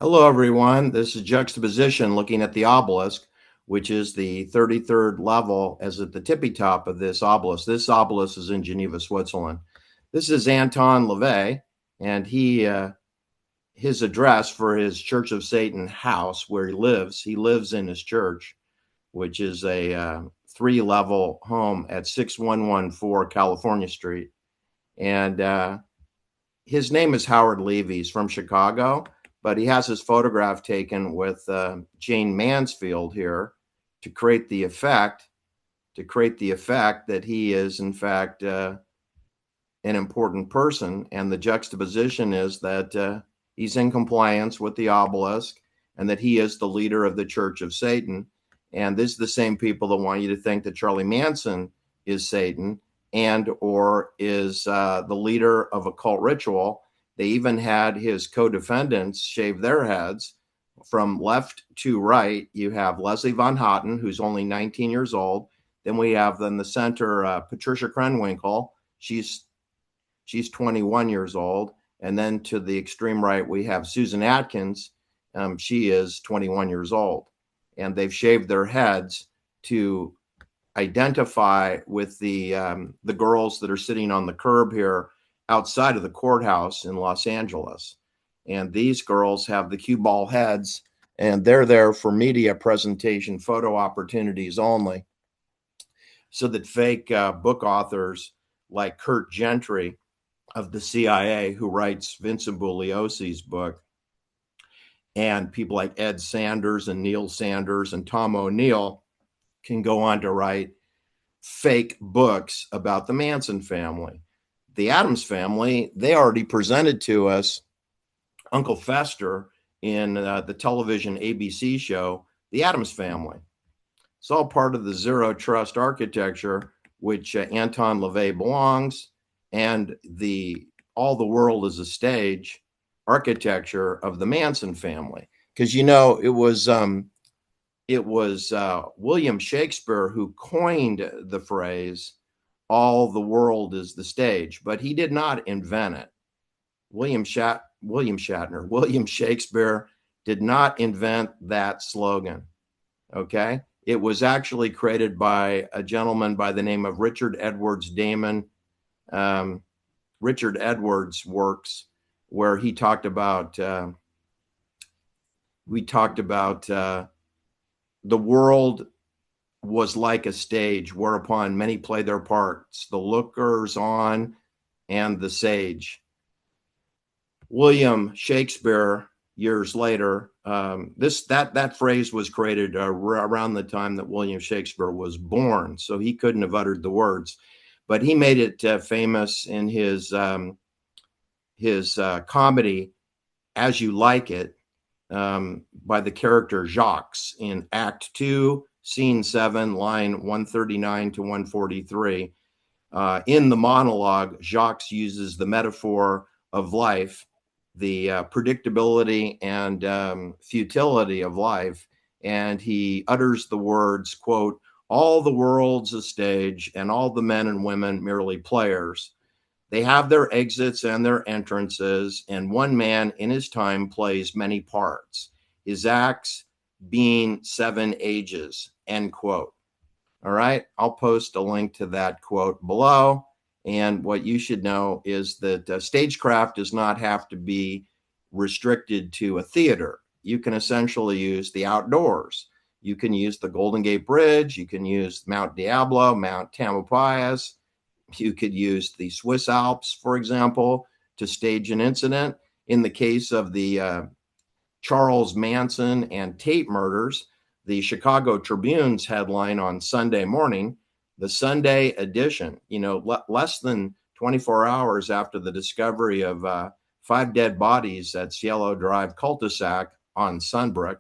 Hello, everyone. This is Juxtaposition looking at the obelisk, which is the 33rd level as at the tippy top of this obelisk. This obelisk is in Geneva, Switzerland. This is Anton LaVey, and his address for his Church of Satan house where he lives in his church, which is a three-level home at 6114 California Street. And his name is Howard Levy. He's from Chicago, but he has his photograph taken with Jane Mansfield here to create the effect that he is in fact an important person. And the juxtaposition is that he's in compliance with the obelisk and that he is the leader of the Church of Satan. And this is the same people that want you to think that Charlie Manson is Satan and or is the leader of a cult ritual. They even had his co-defendants shave their heads from left to right. You have Leslie Von Houten, who's only 19 years old. Then we have in the center Patricia Krenwinkel. She's 21 years old. And then to the extreme right, we have Susan Atkins. She is 21 years old. And they've shaved their heads to identify with the girls that are sitting on the curb here outside of the courthouse in Los Angeles. And these girls have the cue ball heads, and they're there for media presentation, photo opportunities only, so that fake book authors like Kurt Gentry of the CIA, who writes Vincent Bugliosi's book, and people like Ed Sanders and Neil Sanders and Tom O'Neill can go on to write fake books about the Manson family. The Addams family, they already presented to us Uncle Fester in the television ABC show, The Addams Family. It's all part of the zero trust architecture, which Anton LaVey belongs, and the all the world is a stage architecture of the Manson family. Because it was William Shakespeare who coined the phrase, all the world is the stage, but he did not invent it. William Shakespeare did not invent that slogan. Okay. It was actually created by a gentleman by the name of Richard Edwards Damon. Richard Edwards' works, where he talked about, the world was like a stage whereupon many play their parts, the lookers on and the sage. William Shakespeare, years later, that phrase was created around the time that William Shakespeare was born, so he couldn't have uttered the words, but he made it famous in his comedy, As You Like It, by the character Jacques in Act 2, Scene 7, line 139 to 143. In the monologue, Jacques uses the metaphor of life, the predictability and futility of life, and he utters the words, quote, all the world's a stage and all the men and women merely players. They have their exits and their entrances, and one man in his time plays many parts, his acts being 7 ages, end quote. All right, I'll post a link to that quote below. And what you should know is that stagecraft does not have to be restricted to a theater. You can essentially use the outdoors. You can use the Golden Gate Bridge. You can use Mount Diablo, Mount Tamalpais. You could use the Swiss Alps, for example, to stage an incident. In the case of the Charles Manson and Tate murders, the Chicago Tribune's headline on Sunday morning, the Sunday edition, less than 24 hours after the discovery of 5 dead bodies at Cielo Drive cul-de-sac on Sunbrook,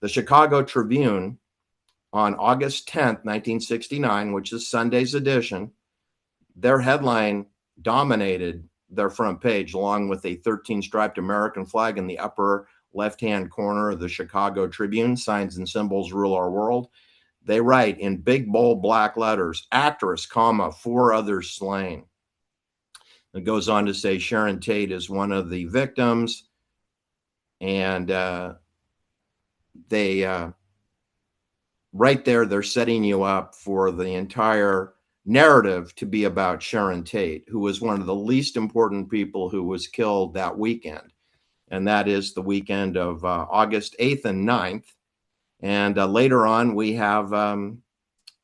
the Chicago Tribune on August 10th, 1969, which is Sunday's edition, their headline dominated their front page, along with a 13-striped American flag in the upper left-hand corner of the Chicago Tribune. Signs and symbols rule our world. They write in big, bold black letters, actress, 4 others slain. It goes on to say Sharon Tate is one of the victims. And they right there, they're setting you up for the entire narrative to be about Sharon Tate, who was one of the least important people who was killed that weekend. And that is the weekend of August 8th and 9th. And later on, we have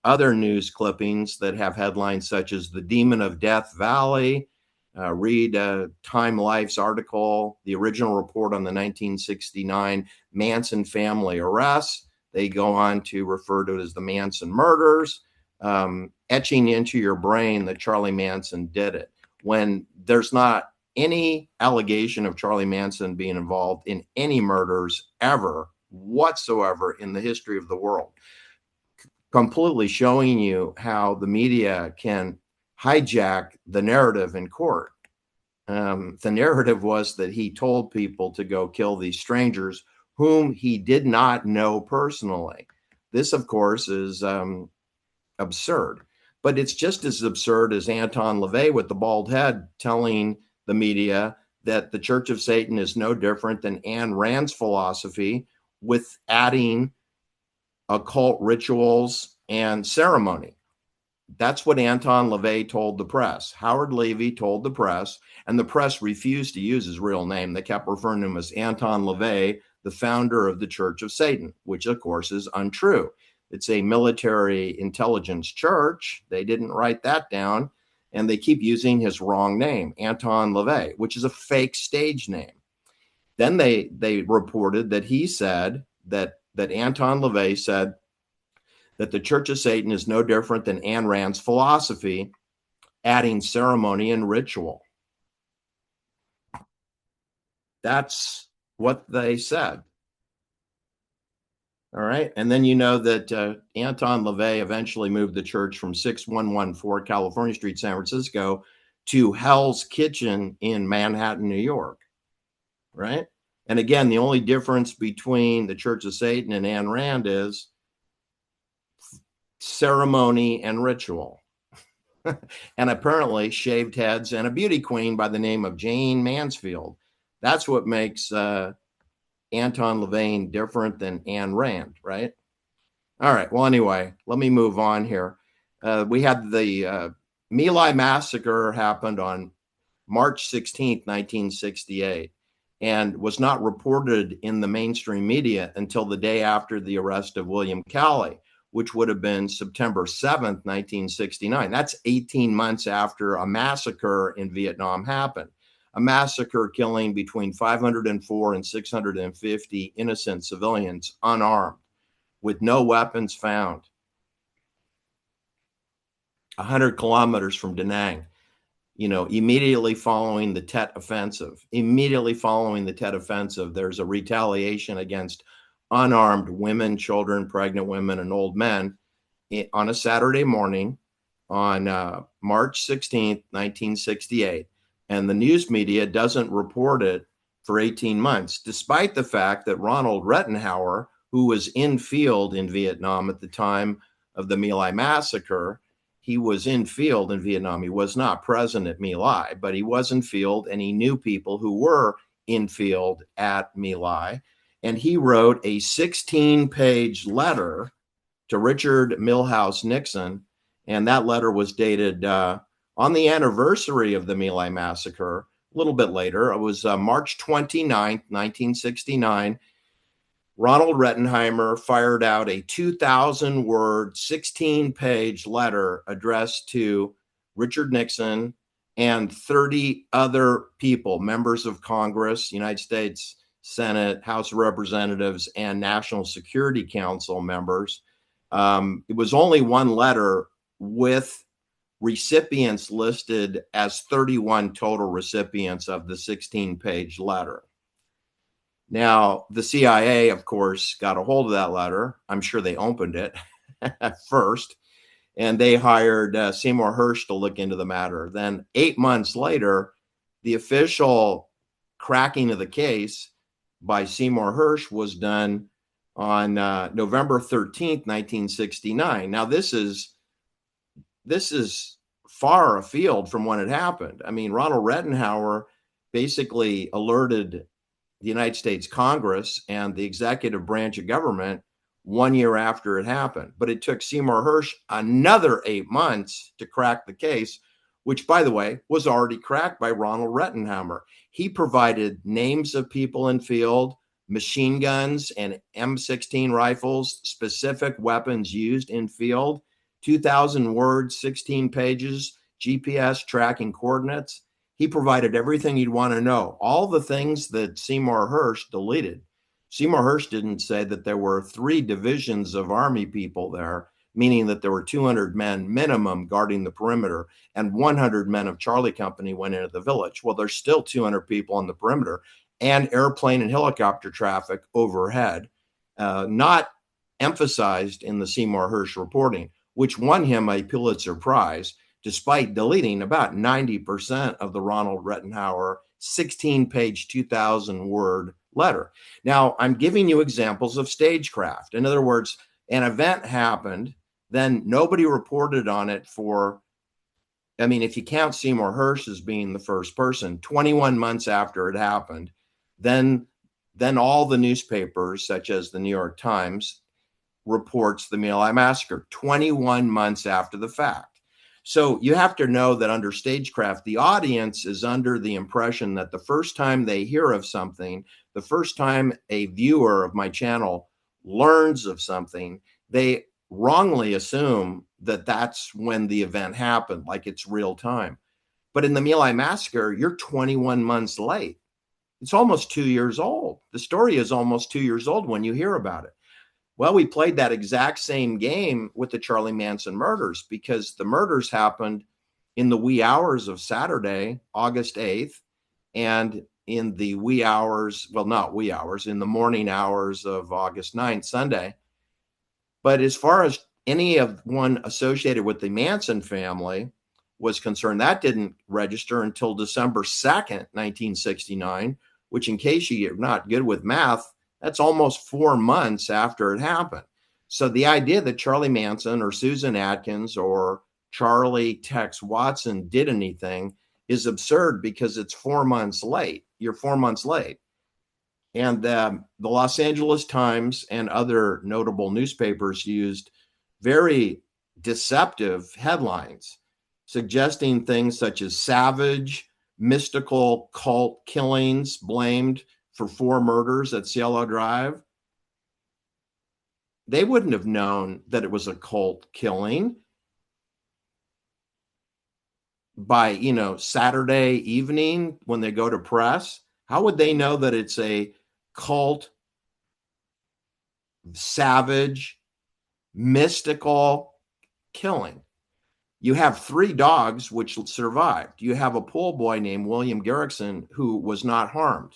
other news clippings that have headlines such as The Demon of Death Valley. Read Time Life's article, the original report on the 1969 Manson family arrests. They go on to refer to it as the Manson murders, etching into your brain that Charlie Manson did it, when there's not any allegation of Charlie Manson being involved in any murders ever whatsoever in the history of the world. Completely showing you how the media can hijack the narrative in court. The narrative was that he told people to go kill these strangers whom he did not know personally. This, of course, is absurd, but it's just as absurd as Anton LaVey with the bald head telling the media that the Church of Satan is no different than Ayn Rand's philosophy, with adding occult rituals and ceremony. That's what Anton LaVey told the press. Howard Levy told the press, and the press refused to use his real name. They kept referring to him as Anton LaVey, the founder of the Church of Satan, which of course is untrue. It's a military intelligence church. They didn't write that down, and they keep using his wrong name, Anton LaVey, which is a fake stage name. Then they reported that he said that Anton LaVey said that the Church of Satan is no different than Ayn Rand's philosophy, adding ceremony and ritual. That's what they said. All right. And then you know that Anton LaVey eventually moved the church from 6114 California Street, San Francisco, to Hell's Kitchen in Manhattan, New York. Right. And again, the only difference between the Church of Satan and Ayn Rand is ceremony and ritual. And apparently shaved heads and a beauty queen by the name of Jane Mansfield. That's what makes Anton LaVey different than Ayn Rand, right? All right. Well, anyway, let me move on here. We had the My Lai massacre happened on March 16th, 1968, and was not reported in the mainstream media until the day after the arrest of William Calley, which would have been September 7th, 1969. That's 18 months after a massacre in Vietnam happened. A massacre killing between 504 and 650 innocent civilians, unarmed, with no weapons found. 100 kilometers from Da Nang, immediately following the Tet Offensive. There's a retaliation against unarmed women, children, pregnant women, and old men on a Saturday morning on March 16th, 1968. And the news media doesn't report it for 18 months, despite the fact that Ronald Rettenhauer, who was in field in Vietnam at the time of the My Lai massacre, he was in field in Vietnam. He was not present at My Lai, but he was in field, and he knew people who were in field at My Lai. And he wrote a 16-page letter to Richard Milhous Nixon, and that letter was dated on the anniversary of the My Lai massacre, a little bit later. It was March 29th, 1969. Ronald Rettenheimer fired out a 2,000-word, 16-page letter addressed to Richard Nixon and 30 other people, members of Congress, United States Senate, House of Representatives, and National Security Council members. It was only one letter with recipients listed as 31 total recipients of the 16-page letter. Now, the CIA, of course, got a hold of that letter. I'm sure they opened it at first, and they hired Seymour Hersh to look into the matter. Then 8 months later, the official cracking of the case by Seymour Hersh was done on November 13th, 1969. Now, this is far afield from when it happened. I mean, Ronald Rettenhauer basically alerted the United States Congress and the executive branch of government 1 year after it happened. But it took Seymour Hersh another 8 months to crack the case, which, by the way, was already cracked by Ronald Rettenheimer. He provided names of people in field, machine guns and M16 rifles, specific weapons used in field, 2,000 words, 16 pages, GPS tracking coordinates. He provided everything you'd want to know, all the things that Seymour Hersh deleted. Seymour Hersh didn't say that there were 3 divisions of Army people there, meaning that there were 200 men minimum guarding the perimeter, and 100 men of Charlie Company went into the village. Well, there's still 200 people on the perimeter and airplane and helicopter traffic overhead, not emphasized in the Seymour Hersh reporting, which won him a Pulitzer Prize, despite deleting about 90% of the Ronald Rettenhauer 16-page, 2,000-word letter. Now, I'm giving you examples of stagecraft. In other words, an event happened, then nobody reported on it for, I mean, if you count Seymour Hersh as being the first person, 21 months after it happened, then all the newspapers, such as the New York Times, reports the My Lai massacre 21 months after the fact. So you have to know that under stagecraft, the audience is under the impression that the first time they hear of something, the first time a viewer of my channel learns of something, they wrongly assume that that's when the event happened, like it's real time. But in the My Lai massacre, you're 21 months late. It's almost 2 years old. The story is almost 2 years old when you hear about it. Well, we played that exact same game with the Charlie Manson murders, because the murders happened in the wee hours of Saturday, August 8th, and in the wee hours, well, not wee hours, in the morning hours of August 9th, Sunday. But as far as any of one associated with the Manson family was concerned, that didn't register until December 2nd, 1969, which, in case you're not good with math, that's almost 4 months after it happened. So the idea that Charlie Manson or Susan Atkins or Charlie Tex Watson did anything is absurd, because it's 4 months late. You're 4 months late. And the Los Angeles Times and other notable newspapers used very deceptive headlines, suggesting things such as savage, mystical cult killings blamed for 4 murders at Cielo Drive. They wouldn't have known that it was a cult killing by, Saturday evening when they go to press. How would they know that it's a cult, savage, mystical killing? You have 3 dogs which survived. You have a pool boy named William Garrickson who was not harmed.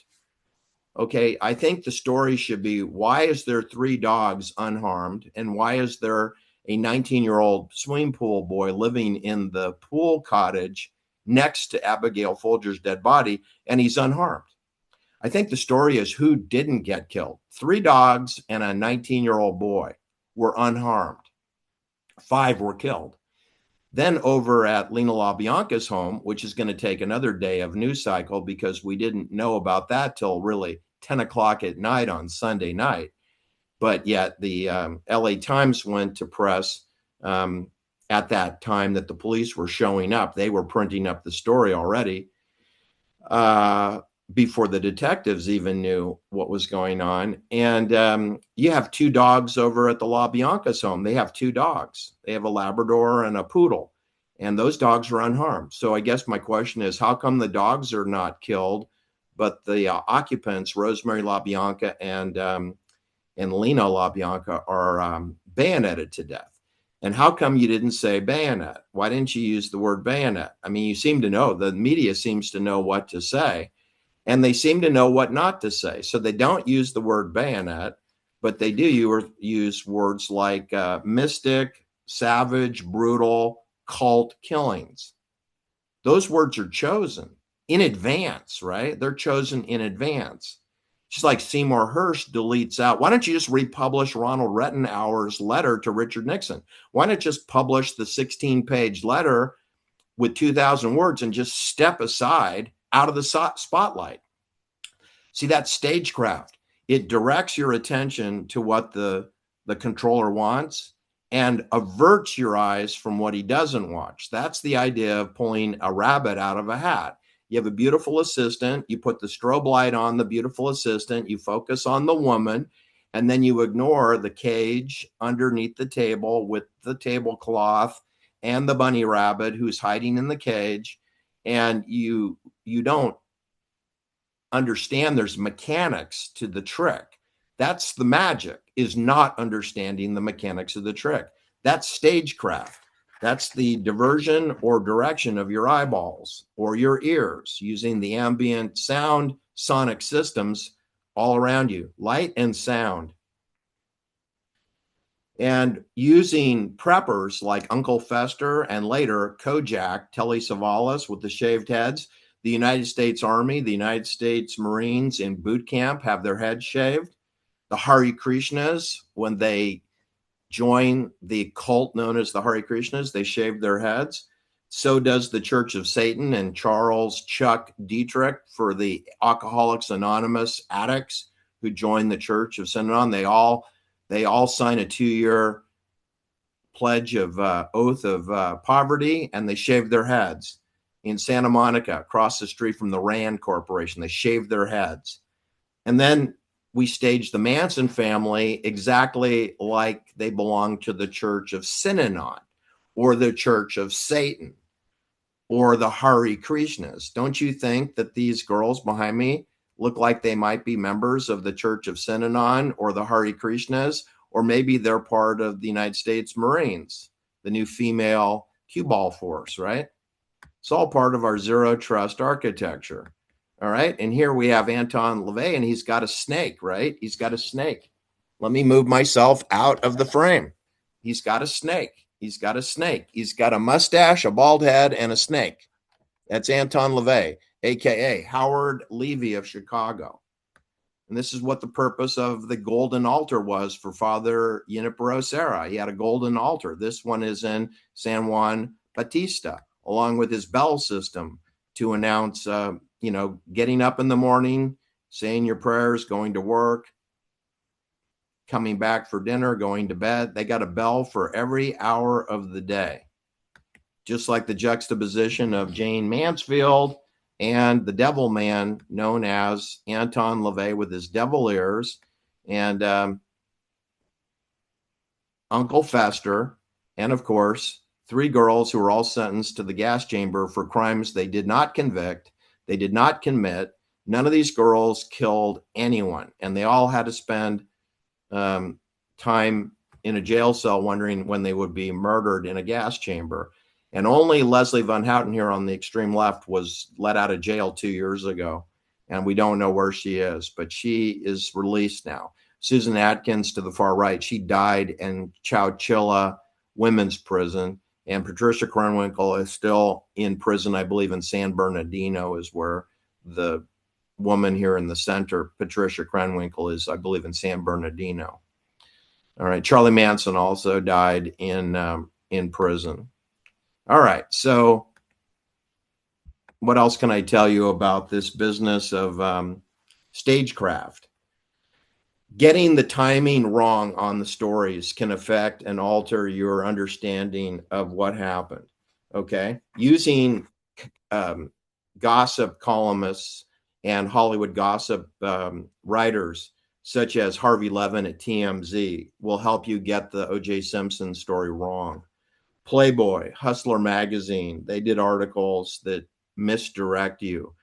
Okay, I think the story should be, why is there 3 dogs unharmed? And why is there a 19-year-old swimming pool boy living in the pool cottage next to Abigail Folger's dead body, and he's unharmed? I think the story is, who didn't get killed? 3 dogs and a 19-year-old boy were unharmed. 5 were killed. Then over at Lena LaBianca's home, which is going to take another day of news cycle, because we didn't know about that till really 10 o'clock at night on Sunday night. But yet the LA Times went to press at that time that the police were showing up. They were printing up the story already before the detectives even knew what was going on. And you have 2 dogs over at the LaBianca's home. They have 2 dogs. They have a Labrador and a Poodle, and those dogs were unharmed. So I guess my question is, how come the dogs are not killed, but the occupants, Rosemary LaBianca and Lena LaBianca, are bayoneted to death? And how come you didn't say bayonet? Why didn't you use the word bayonet? I mean, you seem to know, the media seems to know what to say, and they seem to know what not to say. So they don't use the word bayonet, but they do use words like mystic, savage, brutal, cult killings. Those words are chosen in advance, right? They're chosen in advance. Just like Seymour Hersh deletes out. Why don't you just republish Ronald Rettenhauer's letter to Richard Nixon? Why not just publish the 16-page letter with 2,000 words and just step aside out of the spotlight? See, that's stagecraft. It directs your attention to what the controller wants and averts your eyes from what he doesn't watch. That's the idea of pulling a rabbit out of a hat. You have a beautiful assistant, you put the strobe light on the beautiful assistant, you focus on the woman, and then you ignore the cage underneath the table with the tablecloth and the bunny rabbit who's hiding in the cage, and you don't understand there's mechanics to the trick. That's the magic, is not understanding the mechanics of the trick. That's stagecraft. That's the diversion or direction of your eyeballs or your ears using the ambient sound sonic systems all around you, light and sound. And using preppers like Uncle Fester and later Kojak, Telly Savalas with the shaved heads. The United States Army, the United States Marines in boot camp have their heads shaved. The Hare Krishnas, when they join the cult known as the Hare Krishnas, they shave their heads. So does the Church of Satan and Charles Chuck Dietrich for the Alcoholics Anonymous addicts who join the Church of Satan. They all sign a 2-year pledge of oath of poverty, and they shave their heads. In Santa Monica, across the street from the Rand Corporation, they shaved their heads. And then we staged the Manson family exactly like they belong to the Church of Synanon or the Church of Satan or the Hare Krishnas. Don't you think that these girls behind me look like they might be members of the Church of Synanon or the Hare Krishnas, or maybe they're part of the United States Marines, the new female cue ball force, right? It's all part of our zero trust architecture. All right. And here we have Anton LaVey, and he's got a snake, right? He's got a snake. Let me move myself out of the frame. He's got a snake. He's got a snake. He's got a mustache, a bald head, and a snake. That's Anton LaVey, a.k.a. Howard Levy of Chicago. And this is what the purpose of the golden altar was for Father Junipero Serra. He had a golden altar. This one is in San Juan Bautista, along with his bell system to announce, getting up in the morning, saying your prayers, going to work, coming back for dinner, going to bed. They got a bell for every hour of the day, just like the juxtaposition of Jane Mansfield and the devil man known as Anton LaVey with his devil ears, and Uncle Fester, and of course, 3 girls who were all sentenced to the gas chamber for crimes they did not convict, they did not commit. None of these girls killed anyone, and they all had to spend time in a jail cell wondering when they would be murdered in a gas chamber. And only Leslie Van Houten here on the extreme left was let out of jail 2 years ago, and we don't know where she is, but she is released now. Susan Atkins to the far right, she died in Chowchilla Women's Prison, and Patricia Krenwinkel is still in prison, I believe in San Bernardino is where the woman here in the center, Patricia Krenwinkel, is, I believe, in San Bernardino. All right, Charlie Manson also died in prison. All right, so what else can I tell you about this business of stagecraft? Getting the timing wrong on the stories can affect and alter your understanding of what happened, okay? Using gossip columnists and Hollywood gossip writers, such as Harvey Levin at TMZ, will help you get the O.J. Simpson story wrong. Playboy, Hustler Magazine, they did articles that misdirect you.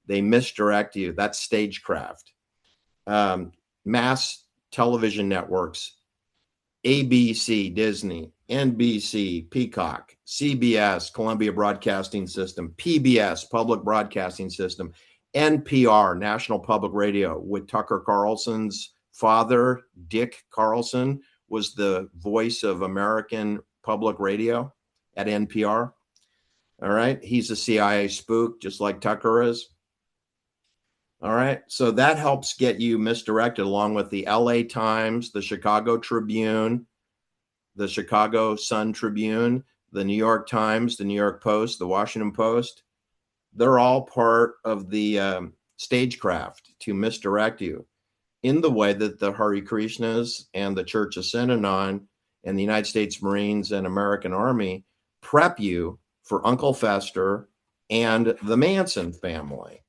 They misdirect you. That's stagecraft. Mass television networks, ABC, Disney, NBC, Peacock, CBS, Columbia Broadcasting System, PBS, Public Broadcasting System, NPR, National Public Radio, with Tucker Carlson's father, Dick Carlson, was the voice of American public radio at NPR. All right. He's a CIA spook, just like Tucker is. All right. So that helps get you misdirected, along with the LA Times, the Chicago Tribune, the Chicago Sun Tribune, the New York Times, the New York Post, the Washington Post. They're all part of the stagecraft to misdirect you in the way that the Hare Krishnas and the Church of Synanon and the United States Marines and American Army prep you for Uncle Fester and the Manson family.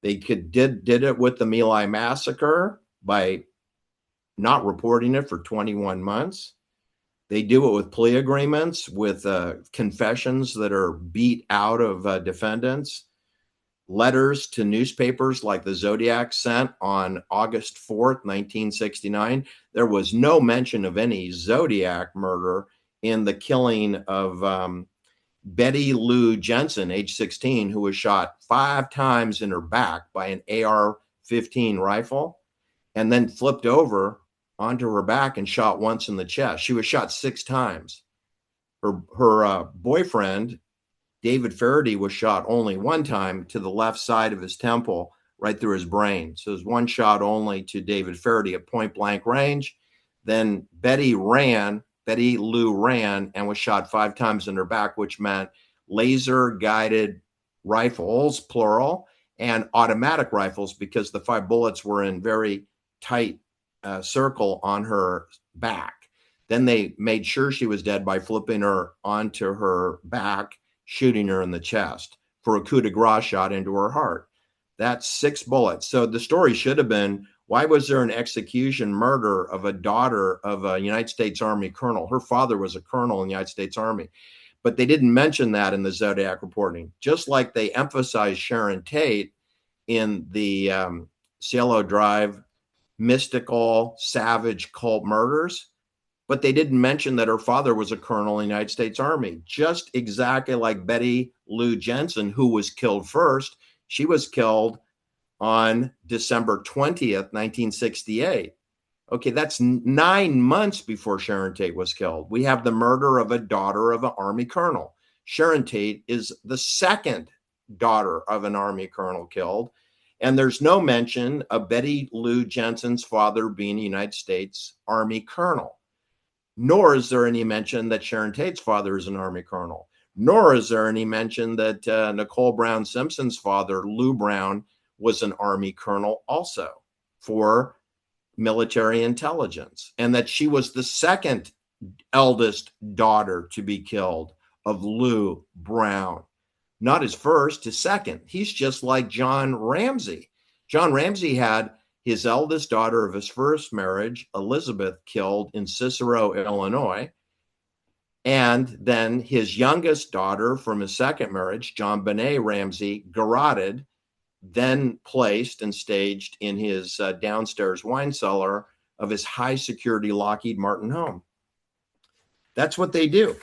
They did it with the My Lai massacre by not reporting it for 21 months. They do it with plea agreements, with confessions that are beat out of defendants, letters to newspapers like the Zodiac sent on August 4th, 1969. There was no mention of any Zodiac murder in the killing of Betty Lou Jensen, age 16, who was shot 5 times in her back by an AR-15 rifle and then flipped over onto her back and shot once in the chest. She was shot 6 times. Her boyfriend, David Faraday, was shot only 1 time to the left side of his temple, right through his brain. So it was 1 shot only to David Faraday at point blank range. Then Betty Lou ran and was shot 5 times in her back, which meant laser guided rifles, plural, and automatic rifles, because the 5 bullets were in very tight circle on her back. Then they made sure she was dead by flipping her onto her back, shooting her in the chest for a coup de grace shot into her heart. That's 6 bullets. So the story should have been, why was there an execution murder of a daughter of a United States Army colonel? Her father was a colonel in the United States Army. But they didn't mention that in the Zodiac reporting, just like they emphasized Sharon Tate in the Cielo Drive mystical, savage cult murders. But they didn't mention that her father was a colonel in the United States Army, just exactly like Betty Lou Jensen, who was killed first. She was killed on December 20th, 1968. Okay, that's 9 months before Sharon Tate was killed. We have the murder of a daughter of an Army colonel. Sharon Tate is the second daughter of an Army colonel killed. And there's no mention of Betty Lou Jensen's father being a United States Army colonel. Nor is there any mention that Sharon Tate's father is an Army colonel. Nor is there any mention that Nicole Brown Simpson's father, Lou Brown, was an Army colonel also for military intelligence, and that she was the second eldest daughter to be killed of Lou Brown. Not his first, his second. He's just like John Ramsey. John Ramsey had his eldest daughter of his first marriage, Elizabeth, killed in Cicero, Illinois. And then his youngest daughter from his second marriage, John Benet Ramsey, garroted, then placed and staged in his downstairs wine cellar of his high security Lockheed Martin home. That's what they do.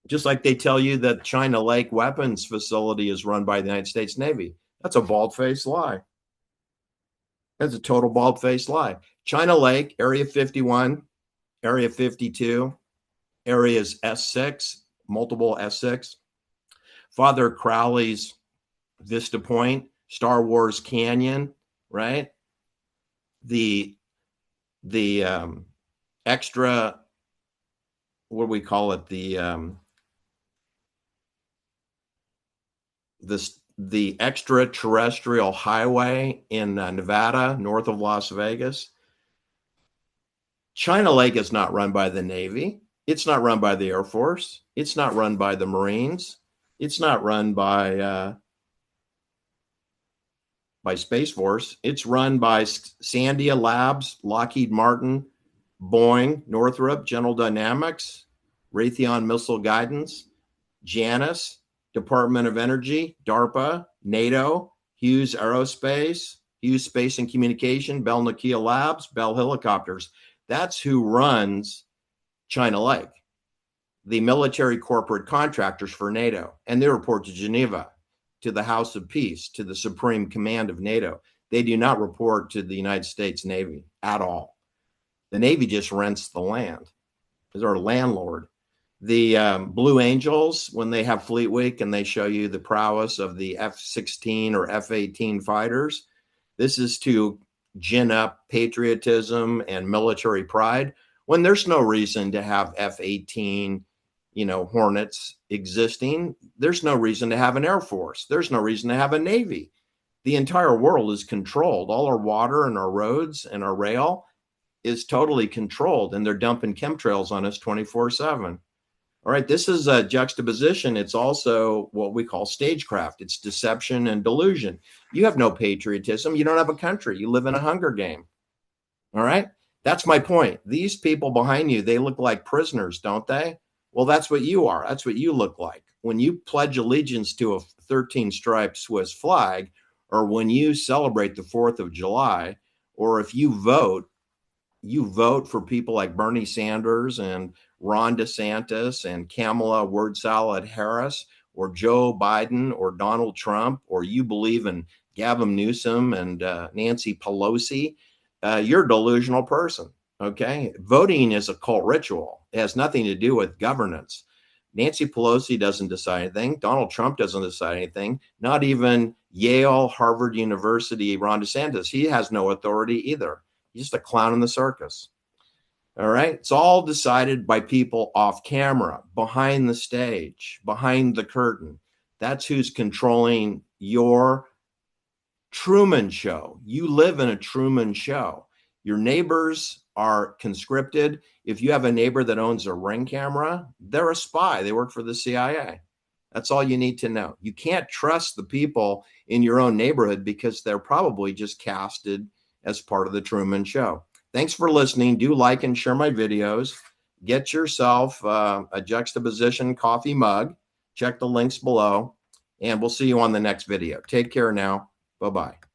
Just like they tell you that China Lake weapons facility is run by the United States Navy. That's a bald-faced lie. That's a total bald-faced lie. China Lake, Area 51, Area 52, areas S6, multiple S6, Father Crowley's Vista Point, Star Wars Canyon, right? The extra, what do we call it? The extraterrestrial highway in Nevada, north of Las Vegas. China Lake is not run by the Navy. It's not run by the Air Force. It's not run by the Marines. It's not run by Space Force. It's run by Sandia Labs, Lockheed Martin, Boeing, Northrop, General Dynamics, Raytheon Missile Guidance, Janus, Department of Energy, DARPA, NATO, Hughes Aerospace, Hughes Space and Communication, Bell Nokia Labs, Bell Helicopters. That's who runs China Lake, the military corporate contractors for NATO. And they report to Geneva, to the House of Peace, to the Supreme Command of NATO. They do not report to the United States Navy at all. The Navy just rents the land. Is our landlord. The Blue Angels, when they have Fleet Week and they show you the prowess of the F-16 or F-18 fighters, this is to gin up patriotism and military pride when there's no reason to have F-18, Hornets existing. There's no reason to have an Air Force. There's no reason to have a Navy. The entire world is controlled. All our water and our roads and our rail is totally controlled, and they're dumping chemtrails on us 24/7. All right, this is a juxtaposition. It's also what we call stagecraft. It's deception and delusion. You have no patriotism. You don't have a country. You live in a Hunger game. All right, that's my point. These people behind you, they look like prisoners, don't they? Well, that's what you are. That's what you look like. When you pledge allegiance to a 13 striped Swiss flag, or when you celebrate the 4th of July, or if you vote for people like Bernie Sanders and Ron DeSantis and Kamala Word Salad Harris or Joe Biden or Donald Trump, or you believe in Gavin Newsom and Nancy Pelosi, you're a delusional person. Okay. Voting is a cult ritual. It has nothing to do with governance. Nancy Pelosi doesn't decide anything. Donald Trump doesn't decide anything. Not even Yale, Harvard University, Ron DeSantis. He has no authority either. He's just a clown in the circus. All right. It's all decided by people off camera, behind the stage, behind the curtain. That's who's controlling your Truman Show. You live in a Truman Show. Your neighbors are conscripted. If you have a neighbor that owns a Ring camera, they're a spy. They work for the CIA. That's all you need to know. You can't trust the people in your own neighborhood because they're probably just casted as part of the Truman Show. Thanks for listening. Do like and share my videos. Get yourself a juxtaposition coffee mug. Check the links below, and we'll see you on the next video. Take care now. Bye-bye.